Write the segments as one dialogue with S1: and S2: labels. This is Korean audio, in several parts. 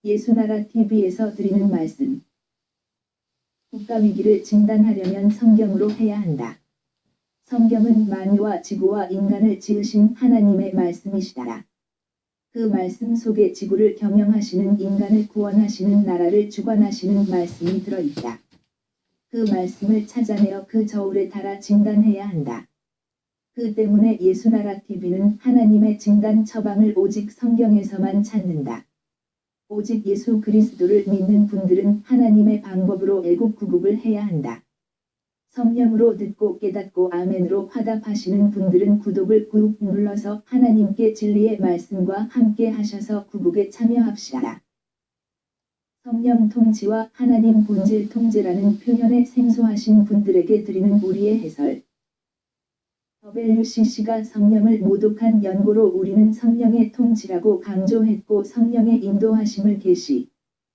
S1: 예수나라 TV에서 드리는 말씀. 국가위기를 진단하려면 성경으로 해야 한다. 성경은 만유와 지구와 인간을 지으신 하나님의 말씀이시다. 그 말씀 속에 지구를 경영하시는 인간을 구원하시는 나라를 주관하시는 말씀이 들어있다. 그 말씀을 찾아내어 그 저울에 달아 진단해야 한다. 그 때문에 예수나라 TV는 하나님의 진단 처방을 오직 성경에서만 찾는다. 오직 예수 그리스도를 믿는 분들은 하나님의 방법으로 애국구국을 해야 한다. 성령으로 듣고 깨닫고 아멘으로 화답하시는 분들은 구독을 꾹 눌러서 하나님께 진리의 말씀과 함께 하셔서 구국에 참여합시다. 성령 통치와 하나님 본질 통제라는 표현에 생소하신 분들에게 드리는 우리의 해설. WCC가 성령을 모독한 연고로 우리는 성령의 통치라고 강조했고 성령의 인도하심을 계시,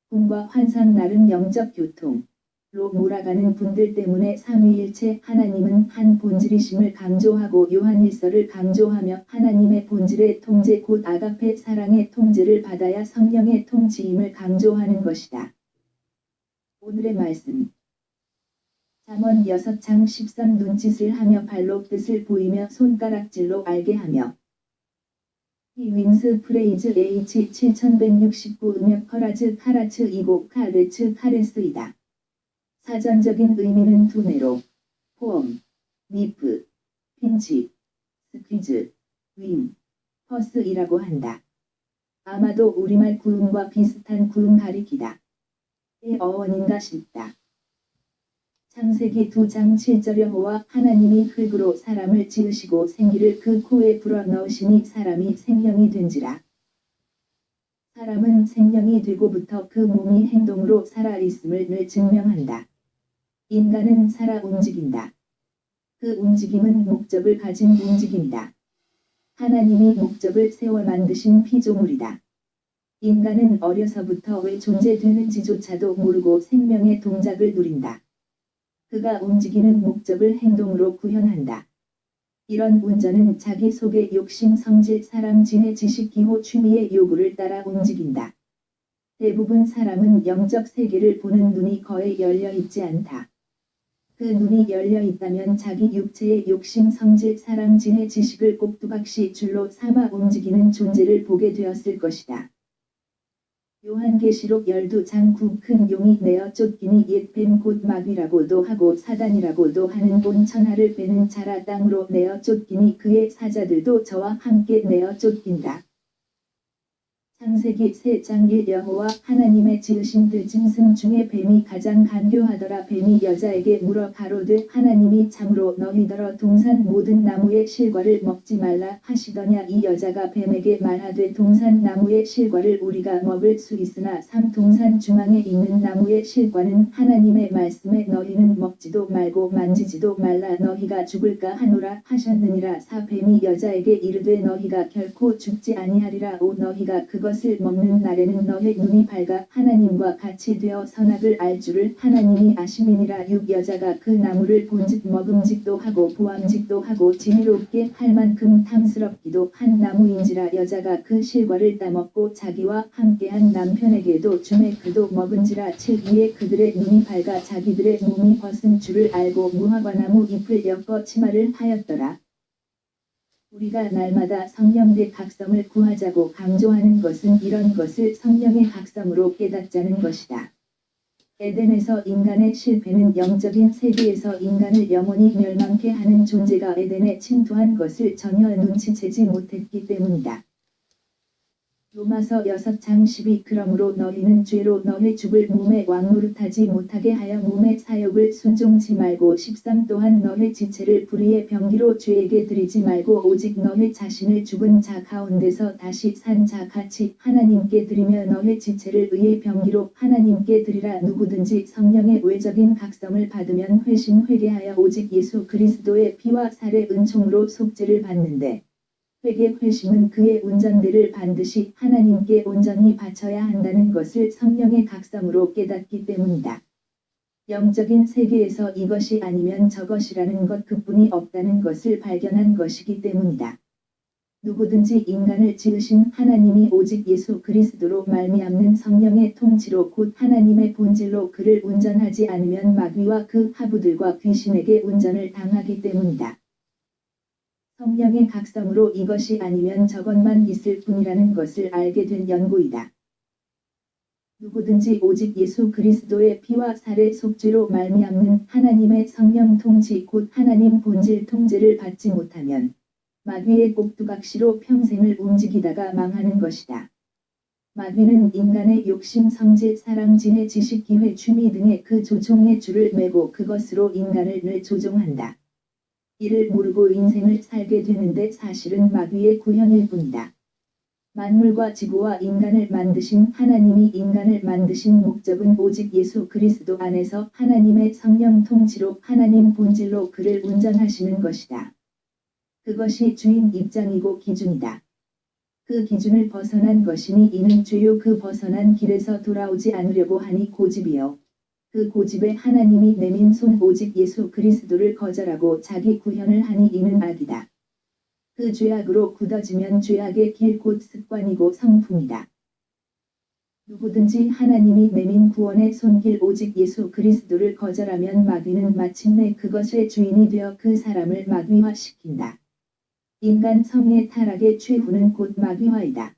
S1: 꿈과 환상 나름 영적 교통로 몰아가는 분들 때문에 삼위일체 하나님은 한 본질이심을 강조하고 요한일서를 강조하며 하나님의 본질의 통제 곧 아가페 사랑의 통제를 받아야 성령의 통치임을 강조하는 것이다. 오늘의 말씀. 잠언 6장 13 눈짓을 하며 발로 뜻을 보이며 손가락질로 알게 하며 이 윈스 프레이즈 H 7169 음역 커라즈 카라츠 이고 카르츠 카레스이다. 사전적인 의미는 두뇌로 포엄, 니프, 핀치, 스퀴즈, 윈, 퍼스이라고 한다. 아마도 우리말 구음과 비슷한 구음 가리키다. 의 어원인가 싶다. 창세기 2장 7절 여호와 하나님이 흙으로 사람을 지으시고 생기를 그 코에 불어넣으시니 사람이 생명이 된지라. 사람은 생명이 되고부터 그 몸이 행동으로 살아있음을 늘 증명한다. 인간은 살아 움직인다. 그 움직임은 목적을 가진 움직임이다. 하나님이 목적을 세워 만드신 피조물이다. 인간은 어려서부터 왜 존재되는지조차도 모르고 생명의 동작을 누린다. 그가 움직이는 목적을 행동으로 구현한다. 이런 운전은 자기 속의 욕심 성질 사람 진의 지식 기호 취미의 요구를 따라 움직인다. 대부분 사람은 영적 세계를 보는 눈이 거의 열려 있지 않다. 그 눈이 열려 있다면 자기 육체의 욕심 성질 사람 진의 지식을 꼭두각시 줄로 삼아 움직이는 존재를 보게 되었을 것이다. 요한계시록 12장 9 큰 용이 내어 쫓기니 옛 뱀 곧 마귀라고도 하고 사단이라고도 하는 온 천하를 베는 자라 땅으로 내어 쫓기니 그의 사자들도 저와 함께 내어 쫓긴다. 창세기 3장 1 여호와 하나님의 지으신 들짐승 중에 뱀이 가장 간교하더라. 뱀이 여자에게 물어 가로되 하나님이 참으로 너희더러 동산 모든 나무의 실과를 먹지 말라 하시더냐. 이 여자가 뱀에게 말하되 동산 나무의 실과를 우리가 먹을 수 있으나 동산 중앙에 있는 나무의 실과는 하나님의 말씀에 너희는 먹지도 말고 만지지도 말라 너희가 죽을까 하노라 하셨느니라. 뱀이 여자에게 이르되 너희가 결코 죽지 아니하리라. 오 너희가 그것을 먹는 날에는 너희 눈이 밝아 하나님과 같이 되어 선악을 알 줄을 하나님이 아심이니라. 6 여자가 그 나무를 본즉 먹음직도 하고 보암직도 하고 지혜롭게 할 만큼 탐스럽기도 한 나무인지라. 여자가 그 실과를 따먹고 자기와 함께한 남편에게도 주매 그도 먹은지라. 7 이에 그들의 눈이 밝아 자기들의 몸이 벗은 줄을 알고 무화과나무 잎을 엮어 치마를 하였더라. 우리가 날마다 성령의 각성을 구하자고 강조하는 것은 이런 것을 성령의 각성으로 깨닫자는 것이다. 에덴에서 인간의 실패는 영적인 세계에서 인간을 영원히 멸망케 하는 존재가 에덴에 침투한 것을 전혀 눈치채지 못했기 때문이다. 로마서 6장 12 그러므로 너희는 죄로 너희 죽을 몸에 왕노릇하지 못하게 하여 몸의 사욕을 순종치 말고 13 또한 너희 지체를 불의의 병기로 죄에게 드리지 말고 오직 너희 자신을 죽은 자 가운데서 다시 산 자 같이 하나님께 드리며 너희 지체를 의의 병기로 하나님께 드리라. 누구든지 성령의 외적인 각성을 받으면 회심 회개하여 오직 예수 그리스도의 피와 살의 은총으로 속죄를 받는데 회개 회심은 그의 운전대를 반드시 하나님께 온전히 바쳐야 한다는 것을 성령의 각성으로 깨닫기 때문이다. 영적인 세계에서 이것이 아니면 저것이라는 것 그뿐이 없다는 것을 발견한 것이기 때문이다. 누구든지 인간을 지으신 하나님이 오직 예수 그리스도로 말미암는 성령의 통치로 곧 하나님의 본질로 그를 운전하지 않으면 마귀와 그 하부들과 귀신에게 운전을 당하기 때문이다. 성령의 각성으로 이것이 아니면 저것만 있을 뿐이라는 것을 알게 된 연고이다. 누구든지 오직 예수 그리스도의 피와 살의 속죄로 말미암는 하나님의 성령 통치 곧 하나님 본질 통제를 받지 못하면 마귀의 꼭두각시로 평생을 움직이다가 망하는 것이다. 마귀는 인간의 욕심, 성질, 사랑, 지혜, 지식, 기회, 취미 등의 그 조종의 줄을 매고 그것으로 인간을 늘 조종한다. 이를 모르고 인생을 살게 되는데 사실은 마귀의 구현일 뿐이다. 만물과 지구와 인간을 만드신 하나님이 인간을 만드신 목적은 오직 예수 그리스도 안에서 하나님의 성령 통치로 하나님 본질로 그를 운전하시는 것이다. 그것이 주인 입장이고 기준이다. 그 기준을 벗어난 것이니 이는 죄요 그 벗어난 길에서 돌아오지 않으려고 하니 고집이요. 그 고집에 하나님이 내민 손 오직 예수 그리스도를 거절하고 자기 구현을 하니 이는 악이다. 그 죄악으로 굳어지면 죄악의 길 곧 습관이고 성품이다. 누구든지 하나님이 내민 구원의 손길 오직 예수 그리스도를 거절하면 마귀는 마침내 그것의 주인이 되어 그 사람을 마귀화시킨다. 인간 성의 타락의 최후는 곧 마귀화이다.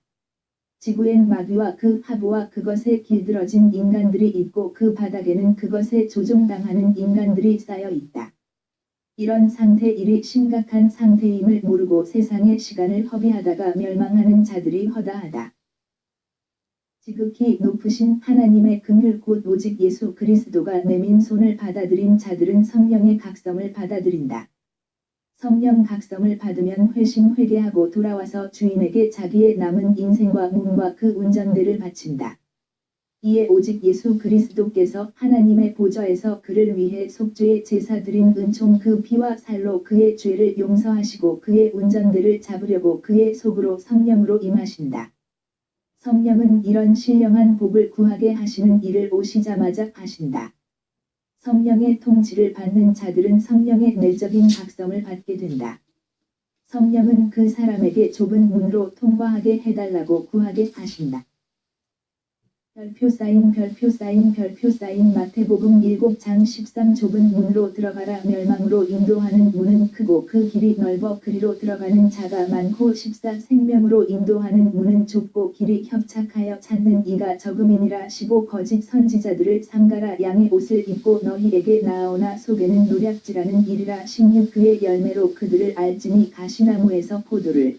S1: 지구엔 마귀와 그 하부와 그것에 길들어진 인간들이 있고 그 바닥에는 그것에 조종당하는 인간들이 쌓여 있다. 이런 상태 일이 심각한 상태임을 모르고 세상의 시간을 허비하다가 멸망하는 자들이 허다하다. 지극히 높으신 하나님의 긍휼 곧 오직 예수 그리스도가 내민 손을 받아들인 자들은 성령의 각성을 받아들인다. 성령 각성을 받으면 회심 회개하고 돌아와서 주인에게 자기의 남은 인생과 몸과 그 운전대를 바친다. 이에 오직 예수 그리스도께서 하나님의 보좌에서 그를 위해 속죄의 제사 드린 은총 그 피와 살로 그의 죄를 용서하시고 그의 운전대를 잡으려고 그의 속으로 성령으로 임하신다. 성령은 이런 신령한 복을 구하게 하시는 일을 오시자마자 하신다. 성령의 통치를 받는 자들은 성령의 내적인 각성을 받게 된다. 성령은 그 사람에게 좁은 문으로 통과하게 해달라고 구하게 하신다. 별표 사인 마태복음 7장 13 좁은 문으로 들어가라 멸망으로 인도하는 문은 크고 그 길이 넓어 그리로 들어가는 자가 많고 14 생명으로 인도하는 문은 좁고 길이 협착하여 찾는 이가 적음이니라 15 거짓 선지자들을 삼가라 양의 옷을 입고 너희에게 나아오나 속에는 노략질하는 일이라 16 그의 열매로 그들을 알지니 가시나무에서 포도를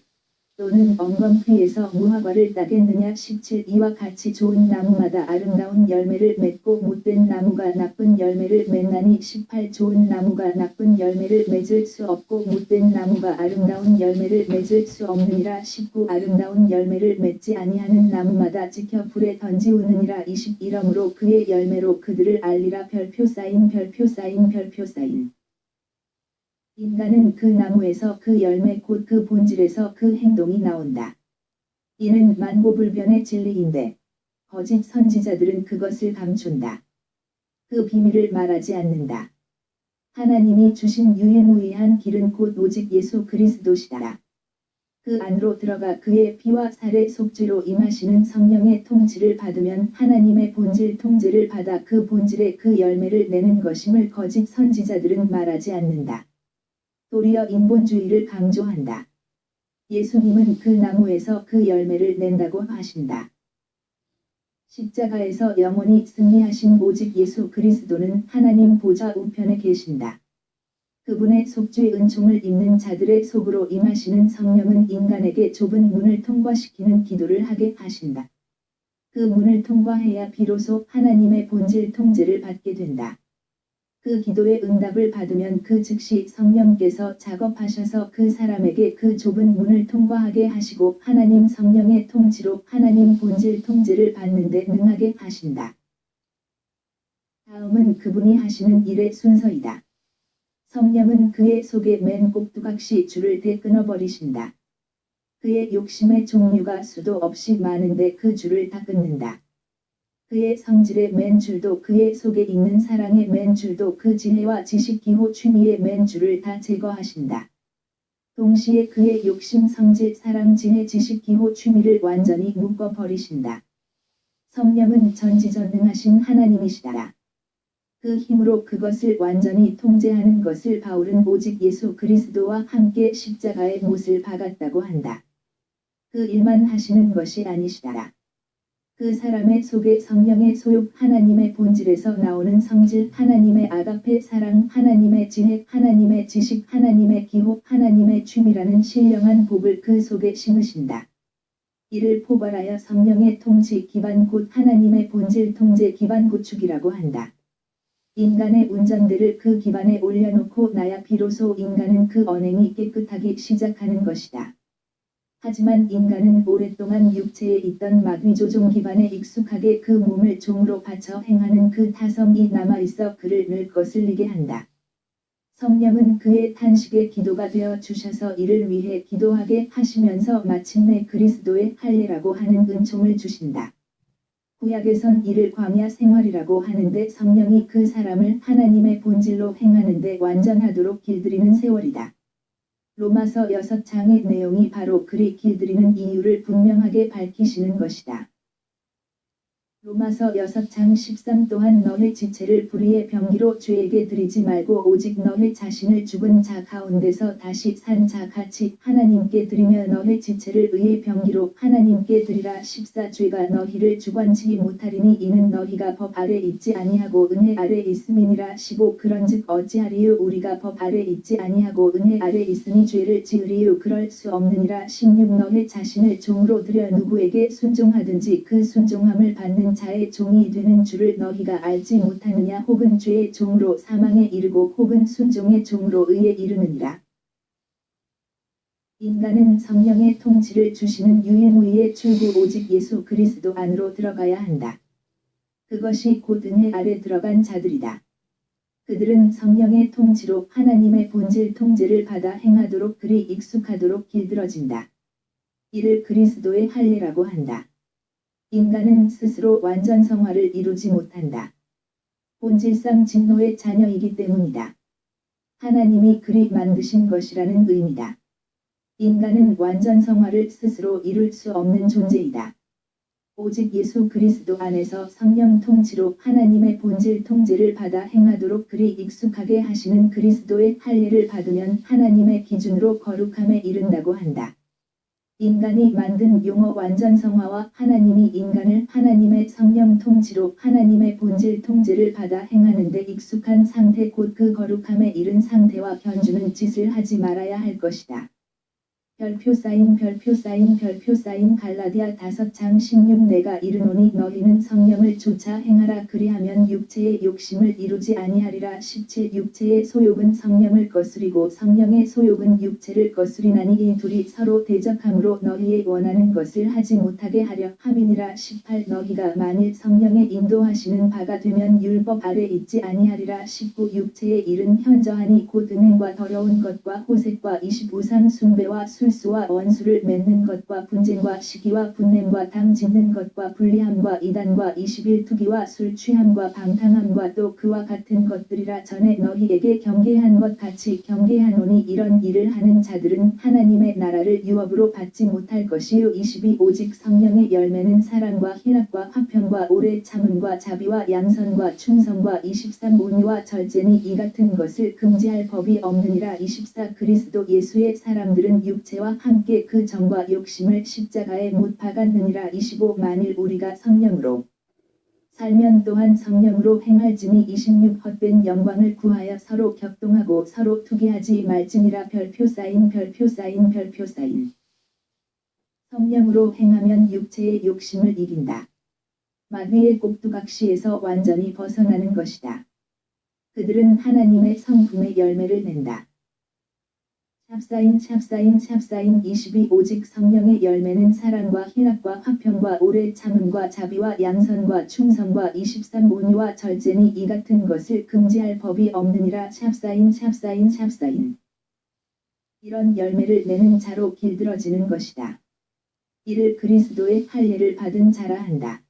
S1: 또는 엉겅퀴에서 무화과를 따겠느냐 17 이와 같이 좋은 나무마다 아름다운 열매를 맺고 못된 나무가 나쁜 열매를 맺나니 18 좋은 나무가 나쁜 열매를 맺을 수 없고 못된 나무가 아름다운 열매를 맺을 수 없느니라 19 아름다운 열매를 맺지 아니하는 나무마다 지켜 불에 던지우느니라 20 이러므로 그의 열매로 그들을 알리라 별표 사인 인간은 그 나무에서 그 열매 곧 그 본질에서 그 행동이 나온다. 이는 만고불변의 진리인데 거짓 선지자들은 그것을 감춘다. 그 비밀을 말하지 않는다. 하나님이 주신 유일무이한 길은 곧 오직 예수 그리스도시다. 그 안으로 들어가 그의 피와 살의 속죄로 임하시는 성령의 통치를 받으면 하나님의 본질 통제를 받아 그 본질의 그 열매를 내는 것임을 거짓 선지자들은 말하지 않는다. 도리어 인본주의를 강조한다. 예수님은 그 나무에서 그 열매를 낸다고 하신다. 십자가에서 영원히 승리하신 오직 예수 그리스도는 하나님 보좌 우편에 계신다. 그분의 속죄 은총을 입는 자들의 속으로 임하시는 성령은 인간에게 좁은 문을 통과시키는 기도를 하게 하신다. 그 문을 통과해야 비로소 하나님의 본질 통제를 받게 된다. 그 기도의 응답을 받으면 그 즉시 성령께서 작업하셔서 그 사람에게 그 좁은 문을 통과하게 하시고 하나님 성령의 통치로 하나님 본질 통제를 받는 데 능하게 하신다. 다음은 그분이 하시는 일의 순서이다. 성령은 그의 속에 맨 꼭두각시 줄을 대 끊어버리신다. 그의 욕심의 종류가 수도 없이 많은데 그 줄을 다 끊는다. 그의 성질의 맨 줄도 그의 속에 있는 사랑의 맨 줄도 그 지혜와 지식 기호 취미의 맨 줄을 다 제거하신다. 동시에 그의 욕심, 성질, 사랑, 지혜, 지식, 기호, 취미를 완전히 묶어버리신다. 성령은 전지전능하신 하나님이시다. 그 힘으로 그것을 완전히 통제하는 것을 바울은 오직 예수 그리스도와 함께 십자가의 못을 박았다고 한다. 그 일만 하시는 것이 아니시다. 그 사람의 속에 성령의 소욕, 하나님의 본질에서 나오는 성질, 하나님의 아가페 사랑, 하나님의 지혜, 하나님의 지식, 하나님의 기호, 하나님의 취미라는 신령한 복을 그 속에 심으신다. 이를 포괄하여 성령의 통치 기반 곧 하나님의 본질 통제 기반 구축이라고 한다. 인간의 운전대를 그 기반에 올려놓고 나야 비로소 인간은 그 언행이 깨끗하기 시작하는 것이다. 하지만 인간은 오랫동안 육체에 있던 마귀조종 기반에 익숙하게 그 몸을 종으로 바쳐 행하는 그 타성이 남아있어 그를 늘 거슬리게 한다. 성령은 그의 탄식의 기도가 되어 주셔서 이를 위해 기도하게 하시면서 마침내 그리스도의 할례라고 하는 은총을 주신다. 구약에선 이를 광야 생활이라고 하는데 성령이 그 사람을 하나님의 본질로 행하는데 완전하도록 길들이는 세월이다. 로마서 6장의 내용이 바로 그리 길들이는 이유를 분명하게 밝히시는 것이다. 로마서 6장 13 또한 너의 지체를 불의의 병기로 죄에게 드리지 말고 오직 너의 자신을 죽은 자 가운데서 다시 산 자 같이 하나님께 드리며 너의 지체를 의의 병기로 하나님께 드리라. 14 죄가 너희를 주관치 못하리니 이는 너희가 법 아래 있지 아니하고 은혜 아래 있음이니라. 15 그런즉 어찌하리요 우리가 법 아래 있지 아니하고 은혜 아래 있으니 죄를 지으리요 그럴 수 없느니라. 16 너의 자신을 종으로 들여 누구에게 순종하든지 그 순종함을 받는 자의 종이 되는 줄을 너희가 알지 못하느냐. 혹은 죄의 종으로 사망에 이르고 혹은 순종의 종으로 의에 이르느니라. 인간은 성령의 통치를 주시는 유일무이의 출구 오직 예수 그리스도 안으로 들어가야 한다. 그것이 곧 은혜 아래 들어간 자들이다. 그들은 성령의 통치로 하나님의 본질 통제를 받아 행하도록 그리 익숙하도록 길들어진다. 이를 그리스도의 할례라고 한다. 인간은 스스로 완전 성화를 이루지 못한다. 본질상 진노의 자녀이기 때문이다. 하나님이 그리 만드신 것이라는 의미다. 인간은 완전 성화를 스스로 이룰 수 없는 존재이다. 오직 예수 그리스도 안에서 성령 통치로 하나님의 본질 통제를 받아 행하도록 그리 익숙하게 하시는 그리스도의 할례를 받으면 하나님의 기준으로 거룩함에 이른다고 한다. 인간이 만든 용어 완전 성화와 하나님이 인간을 하나님의 성령 통치로 하나님의 본질 통제를 받아 행하는 데 익숙한 상태 곧 그 거룩함에 이른 상태와 견주는 짓을 하지 말아야 할 것이다. 별표 사인 갈라디아 5장 16 내가 이르노니 너희는 성령을 쫓아 행하라 그리하면 육체의 욕심을 이루지 아니하리라. 17 육체의 소욕은 성령을 거스리고 성령의 소욕은 육체를 거스리나니 이 둘이 서로 대적함으로 너희의 원하는 것을 하지 못하게 하려 함이니라. 18 너희가 만일 성령의 인도하시는 바가 되면 율법 아래 있지 아니하리라. 19 육체의 일은 현저하니 곧 음행과 더러운 것과 호색과 20 우상 숭배와 술수와 원수를 맺는 것과 분쟁과 시기와 분냄과 당 짓는 것과 불리함과 이단과 21 투기와 술 취함과 방탕함과 또 그와 같은 것들이라. 전에 너희에게 경계한 것 같이 경계하노니 이런 일을 하는 자들은 하나님의 나라를 유업으로 받지 못할 것이요. 22 오직 성령의 열매는 사랑과 희락과 화평과 오래 참음과 자비와 양선과 충성과 23 온유와 절제니 이 같은 것을 금지할 법이 없느니라. 24 그리스도 예수의 사람들은 육체와 함께 그 정과 욕심을 십자가에 못 박았느니라. 25 만일 우리가 성령으로 살면 또한 성령으로 행할지니 26 헛된 영광을 구하여 서로 격동하고 서로 투기하지 말지니라. 별표 사인 성령으로 행하면 육체의 욕심을 이긴다. 마귀의 꼭두각시에서 완전히 벗어나는 것이다. 그들은 하나님의 성품의 열매를 낸다. 샵사인 22 오직 성령의 열매는 사랑과 희락과 화평과 오래 참음과 자비와 양선과 충성과 23 온유와 절제니 이 같은 것을 금지할 법이 없느니라. 샵사인 이런 열매를 내는 자로 길들어지는 것이다. 이를 그리스도의 할례를 받은 자라 한다.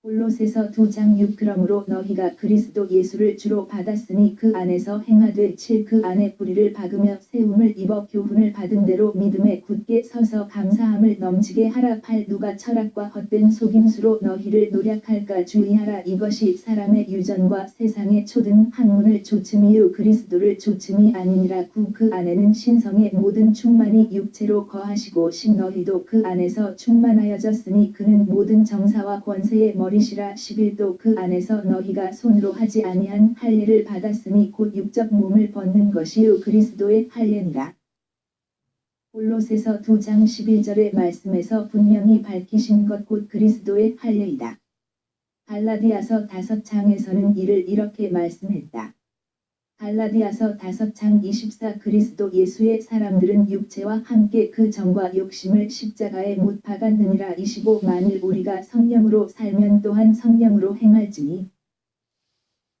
S1: 골로새서 2장 6 그러므로 너희가 그리스도 예수를 주로 받았으니 그 안에서 행하되 7 그 안에 뿌리를 박으며 세움을 입어 교훈을 받은 대로 믿음에 굳게 서서 감사함을 넘치게 하라. 8 누가 철학과 헛된 속임수로 너희를 노략할까 주의하라. 이것이 사람의 유전과 세상의 초등 학문을 조침이요 그리스도를 조침이 아니니라. 9 그 안에는 신성의 모든 충만이 육체로 거하시고 10 너희도 그 안에서 충만하여졌으니 그는 모든 정사와 권세의 머리시라. 11도 그 안에서 너희가 손으로 하지 아니한 할례를 받았으니 곧 육적 몸을 벗는 것이요 그리스도의 할례니라. 골로새서 2장 11절의 말씀에서 분명히 밝히신 것 곧 그리스도의 할례이다. 갈라디아서 5장에서는 이를 이렇게 말씀했다. 갈라디아서 5장 24 그리스도 예수의 사람들은 육체와 함께 그 정과 욕심을 십자가에 못 박았느니라. 25 만일 우리가 성령으로 살면 또한 성령으로 행할지니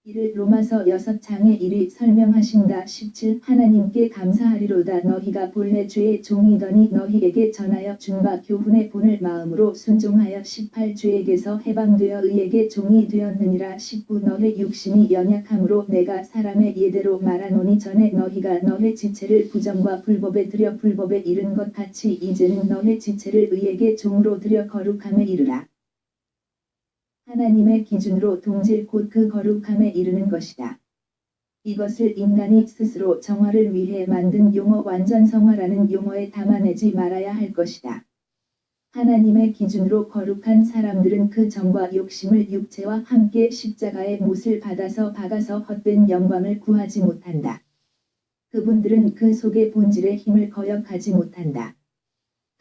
S1: 이를 로마서 6장에 이리 설명하신다. 17 하나님께 감사하리로다. 너희가 본래 죄의 종이더니 너희에게 전하여 준 바 교훈의 본을 마음으로 순종하여 18 죄에게서 해방되어 의에게 종이 되었느니라. 19 너희 육신이 연약함으로 내가 사람의 예대로 말하노니 전에 너희가 너희 지체를 부정과 불법에 들여 불법에 이른 것 같이 이제는 너희 지체를 의에게 종으로 들여 거룩함에 이르라. 하나님의 기준으로 동질 곧 그 거룩함에 이르는 것이다. 이것을 인간이 스스로 정화를 위해 만든 용어 완전성화라는 용어에 담아내지 말아야 할 것이다. 하나님의 기준으로 거룩한 사람들은 그 정과 욕심을 육체와 함께 십자가의 못을 받아서 박아서 헛된 영광을 구하지 못한다. 그분들은 그 속의 본질의 힘을 거역하지 못한다.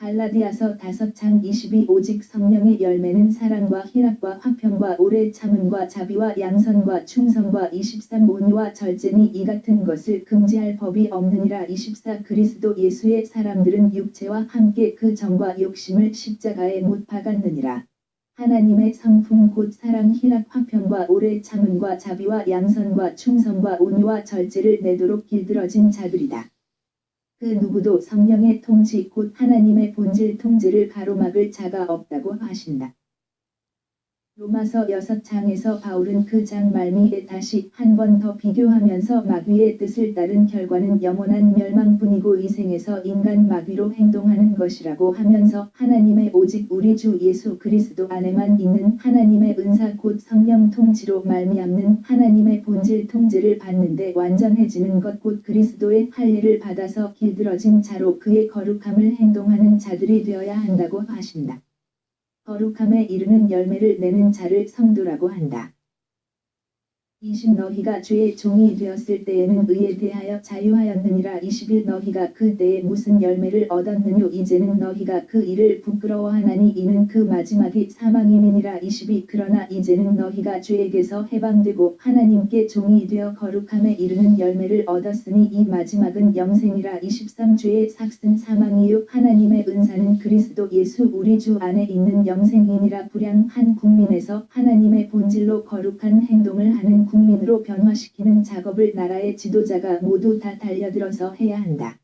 S1: 갈라디아서 5장 22 오직 성령의 열매는 사랑과 희락과 화평과 오래 참음과 자비와 양선과 충성과 23 온유와 절제니 이 같은 것을 금지할 법이 없느니라. 24 그리스도 예수의 사람들은 육체와 함께 그 정과 욕심을 십자가에 못 박았느니라. 하나님의 성품 곧 사랑 희락 화평과 오래 참음과 자비와 양선과 충성과 온유와 절제를 내도록 길들어진 자들이다. 그 누구도 성령의 통치 곧 하나님의 본질 통제를 가로막을 자가 없다고 하신다. 로마서 6장에서 바울은 그 장 말미에 다시 한 번 더 비교하면서 마귀의 뜻을 따른 결과는 영원한 멸망뿐이고 이 생에서 인간 마귀로 행동하는 것이라고 하면서 하나님의 오직 우리 주 예수 그리스도 안에만 있는 하나님의 은사 곧 성령 통치로 말미암는 하나님의 본질 통제를 받는데 완전해지는 것 곧 그리스도의 할례를 받아서 길들어진 자로 그의 거룩함을 행동하는 자들이 되어야 한다고 하신다. 거룩함에 이르는 열매를 내는 자를 성도라고 한다. 20 너희가 죄의 종이 되었을 때에는 의에 대하여 자유하였느니라. 21 너희가 그 때에 무슨 열매를 얻었느뇨. 이제는 너희가 그 일을 부끄러워하나니 이는 그 마지막이 사망임이니라. 22 그러나 이제는 너희가 죄에게서 해방되고 하나님께 종이 되어 거룩함에 이르는 열매를 얻었으니 이 마지막은 영생이라. 23 죄의 삭은 사망이요 하나님의 은사는 그리스도 예수 우리 주 안에 있는 영생이니라. 불량한 국민에서 하나님의 본질로 거룩한 행동을 하는 국민으로 변화시키는 작업을 나라의 지도자가 모두 다 달려들어서 해야 한다.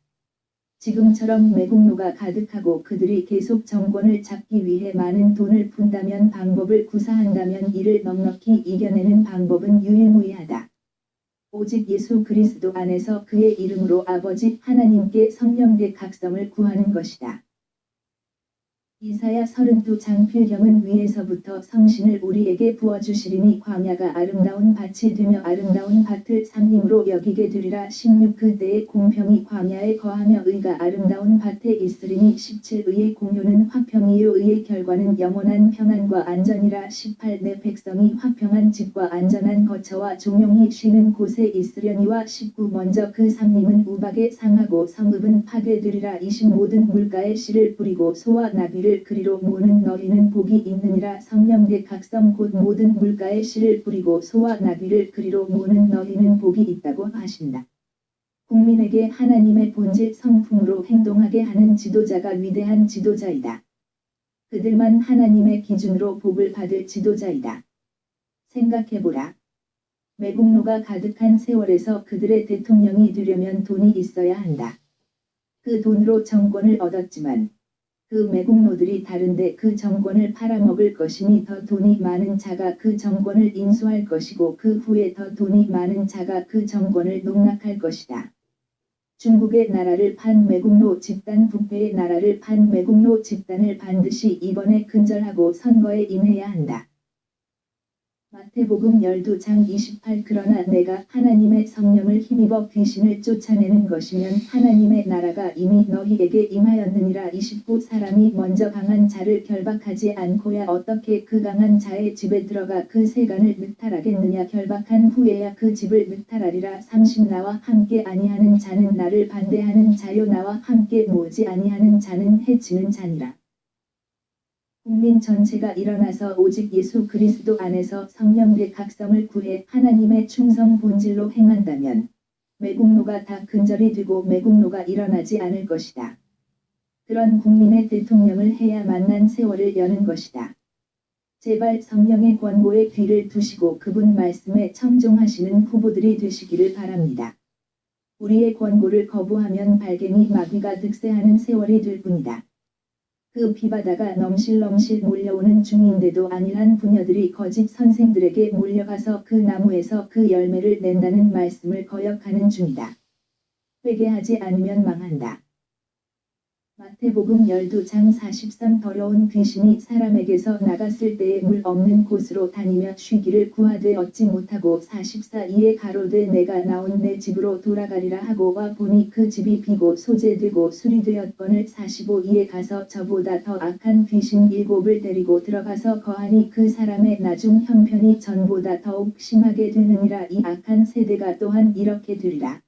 S1: 지금처럼 매국노가 가득하고 그들이 계속 정권을 잡기 위해 많은 돈을 푼다면 방법을 구사한다면 이를 넉넉히 이겨내는 방법은 유일무이하다. 오직 예수 그리스도 안에서 그의 이름으로 아버지 하나님께 성령의 각성을 구하는 것이다. 이사야 32장 필경은 위에서부터 성신을 우리에게 부어주시리니 광야가 아름다운 밭이 되며 아름다운 밭을 산림으로 여기게 되리라. 16 그때에 공평이 광야에 거하며 의가 아름다운 밭에 있으리니 17 의의 공효는 화평이요 의의 결과는 영원한 평안과 안전이라. 18 내 백성이 화평한 집과 안전한 거처와 종용이 쉬는 곳에 있으려니와 19 먼저 그 산림은 우박에 상하고 성읍은 파괴되리라. 20 모든 물가에 씨를 뿌리고 소와 나귀를 그리로 모는 너희는 복이 있느니라. 성령의 각성 곧 모든 물가에 씨를 뿌리고 소와 나귀를 그리로 모는 너희는 복이 있다고 하신다. 국민에게 하나님의 본질 성품으로 행동하게 하는 지도자가 위대한 지도자이다. 그들만 하나님의 기준으로 복을 받을 지도자이다. 생각해보라. 매국노가 가득한 세월에서 그들의 대통령이 되려면 돈이 있어야 한다. 그 돈으로 정권을 얻었지만 그 매국노들이 다른데 그 정권을 팔아먹을 것이니 더 돈이 많은 자가 그 정권을 인수할 것이고 그 후에 더 돈이 많은 자가 그 정권을 농락할 것이다. 중국의 나라를 판 매국노 집단 북배의 나라를 판 매국노 집단을 반드시 이번에 근절하고 선거에 임해야 한다. 마태복음 12장 28 그러나 내가 하나님의 성령을 힘입어 귀신을 쫓아내는 것이면 하나님의 나라가 이미 너희에게 임하였느니라. 29 사람이 먼저 강한 자를 결박하지 않고야 어떻게 그 강한 자의 집에 들어가 그 세간을 늑탈하겠느냐. 결박한 후에야 그 집을 늑탈하리라. 30 나와 함께 아니하는 자는 나를 반대하는 자요 나와 함께 모으지 아니하는 자는 해치는 자니라. 국민 전체가 일어나서 오직 예수 그리스도 안에서 성령의 각성을 구해 하나님의 충성 본질로 행한다면 매국노가 다 근절이 되고 매국노가 일어나지 않을 것이다. 그런 국민의 대통령을 해야 만난 세월을 여는 것이다. 제발 성령의 권고에 귀를 두시고 그분 말씀에 청종하시는 후보들이 되시기를 바랍니다. 우리의 권고를 거부하면 발갱이 마귀가 득세하는 세월이 될 뿐이다. 그 비바다가 넘실넘실 몰려오는 중인데도 안일한 부녀들이 거짓 선생들에게 몰려가서 그 나무에서 그 열매를 낸다는 말씀을 거역하는 중이다. 회개하지 않으면 망한다. 마태복음 12장 43 더러운 귀신이 사람에게서 나갔을 때에 물 없는 곳으로 다니며 쉬기를 구하되 얻지 못하고 44 이에 가로되 내가 나온 내 집으로 돌아가리라 하고 와 보니 그 집이 비고 소재되고 수리되었거늘 45 이에 가서 저보다 더 악한 귀신 7을 데리고 들어가서 거하니 그 사람의 나중 형편이 전보다 더욱 심하게 되느니라. 이 악한 세대가 또한 이렇게 되리라.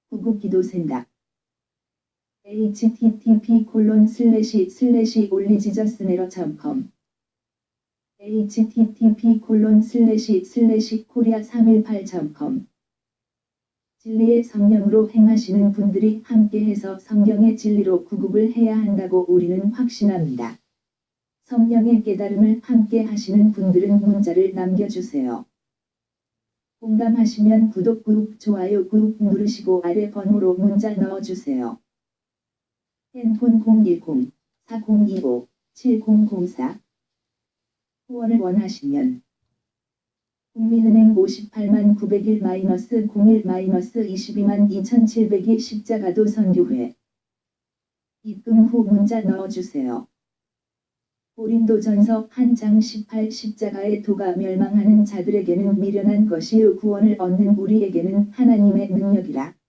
S1: 구국기도센다. http://올리지저스네러.com http://korea318.com 진리의 성령으로 행하시는 분들이 함께해서 성경의 진리로 구국을 해야 한다고 우리는 확신합니다. 성령의 깨달음을 함께 하시는 분들은 문자를 남겨주세요. 공감하시면 구독 꾹 좋아요 꾹 누르시고 아래 번호로 문자 넣어주세요. 핸폰 010-4025-7004 후원을 원하시면 국민은행 58만 901-01-22만 2700이 십자가도 선교회 입금 후 문자 넣어주세요. 고린도전서 1장 18 십자가의 도가 멸망하는 자들에게는 미련한 것이요 구원을 얻는 우리에게는 하나님의 능력이라.